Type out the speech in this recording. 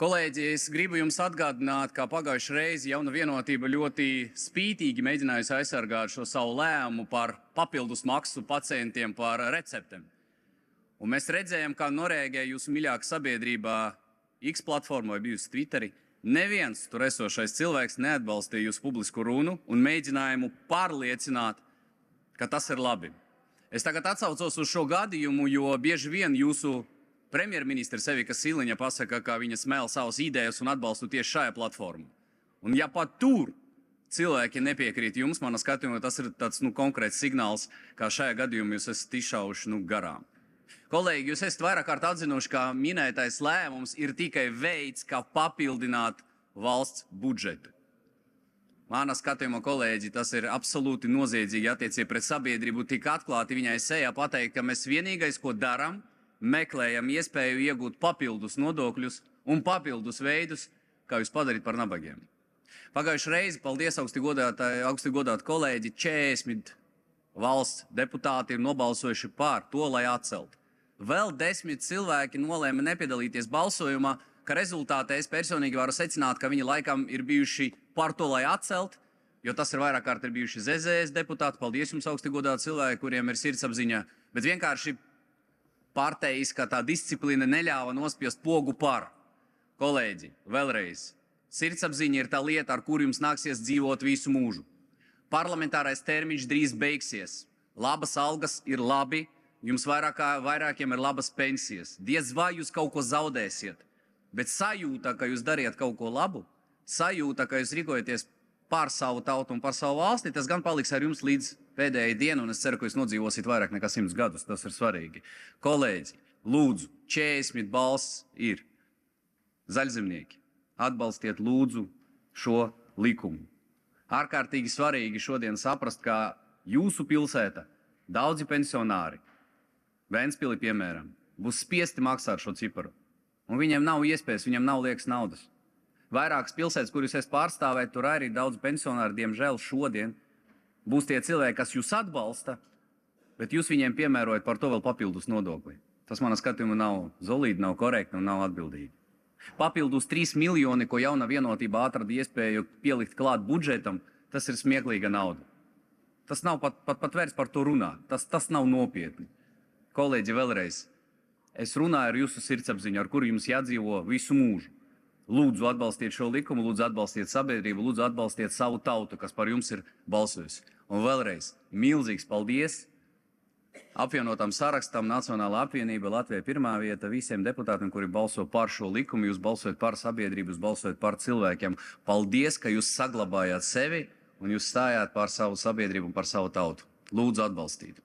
Kolēģi, es gribu jums atgādināt, ka pagājušajā reizē Jauna Vienotība ļoti spītīgi mēģinājusi aizsargāt šo savu lēmumu par papildus maksu pacientiem par receptēm. Un mēs redzējām, kā norēģēja jūsu mīļākā sabiedrībā X platformā vai bijusi Twitterī. Neviens tur esošais cilvēks neatbalstīja jūsu publisku runu un mēģinājumu pārliecināt, ka tas ir labi. Es tagad atsaucos uz šo gadījumu, jo bieži vien jūsu premjerministrs Evika Siliņa pasaka, ka viņa smēl savas idejas un atbalstu tieši šajā platformā. Un ja pat tur cilvēki nepiekrīt jums, manā skatījumā, tas ir tāds konkrēts signāls, kā šajā gadījumā jūs esat izšauši garām. Kolēģi, jūs esat vairāk kārt atzinuši, ka minētais lēmums ir tikai veids, kā papildināt valsts budžetu. Manā skatījumā, kolēģi, tas ir absolūti noziedzīgi attiecībā pret sabiedrību, tik atklāti viņai sejā pateikt, ka mēs vienīgais, ko darām, meklējam iespēju iegūt papildus nodokļus un papildus veidus, kā jūs padarīt par nabagiem. Pagājušajā reizē, paldies augsti godāti kolēģi, 40 valsts deputāti ir nobalsojuši par to, lai atceltu. Vēl 10 cilvēki nolēma nepiedalīties balsojumā, ka rezultātā es personīgi varu secināt, ka viņi laikam ir bijuši par to, lai atcelt, jo tas ir vairāk kārt ir bijuši ZZS deputāti. Paldies jums augsti godāti cilvēki, kuriem ir sirdsapziņa, bet vienkārši parteiska tā disciplīna neļāva nospiest pogu par. Kolēģi, vēlreiz, sirdsapziņa ir tā lieta, ar kuru jums nāksies dzīvot visu mūžu. Parlamentārais termiņš drīz beigsies. Labas algas ir labi, jums vairākiem ir labas pensijas. Diez vai jūs kaut ko zaudēsiet, bet sajūta, ka jūs dariet kaut ko labu, sajūta, ka jūs rīkojaties par savu tautu un par savu valsti, tas gan paliks ar jums līdz pēdējai dienai, un es ceru, ka jūs nodzīvosiet vairāk nekā 100 gadus. Tas ir svarīgi. Kolēģi, lūdzu, 40 balss ir. Zaļzemnieki, atbalstiet lūdzu šo likumu. Ārkārtīgi svarīgi šodien saprast, ka jūsu pilsēta, daudzi pensionāri, Ventspili piemēram, būs spiesti maksāt šo ciparu. Un viņiem nav iespējas, viņiem nav liekas naudas. Vairākas pilsētas, kur jūs esat pārstāvēt, tur arī daudz pensionāri, diemžēl šodien, būs tie cilvēki, kas jūs atbalsta, bet jūs viņiem piemērojat par to vēl papildus nodokli. Tas manā skatījumā nav zolīdi, nav korekti un nav atbildīgi. Papildus 3 miljoni, ko Jauna Vienotība atrada iespēju pielikt klāt budžetam, tas ir smieklīga nauda. Tas nav pat vērts par to runāt. Tas nav nopietni. Kolēģi, vēlreiz, es runāju ar jūsu sirdsapziņu, ar kuru jums jādzīvo visu mūžu. Lūdzu, atbalstiet šo likumu, lūdzu, atbalstiet sabiedrību, lūdzu, atbalstiet savu tautu, kas par jums ir balsojusi. Un vēlreiz, milzīgs paldies apvienotām sarakstam, Nacionālā apvienība, Latvija pirmā vieta, visiem deputātiem, kuri balso par šo likumu. Jūs balsojat par sabiedrību, jūs balsojat par cilvēkiem. Paldies, ka jūs saglabājāt sevi un jūs stājāt par savu sabiedrību un par savu tautu. Lūdzu, atbalstīt.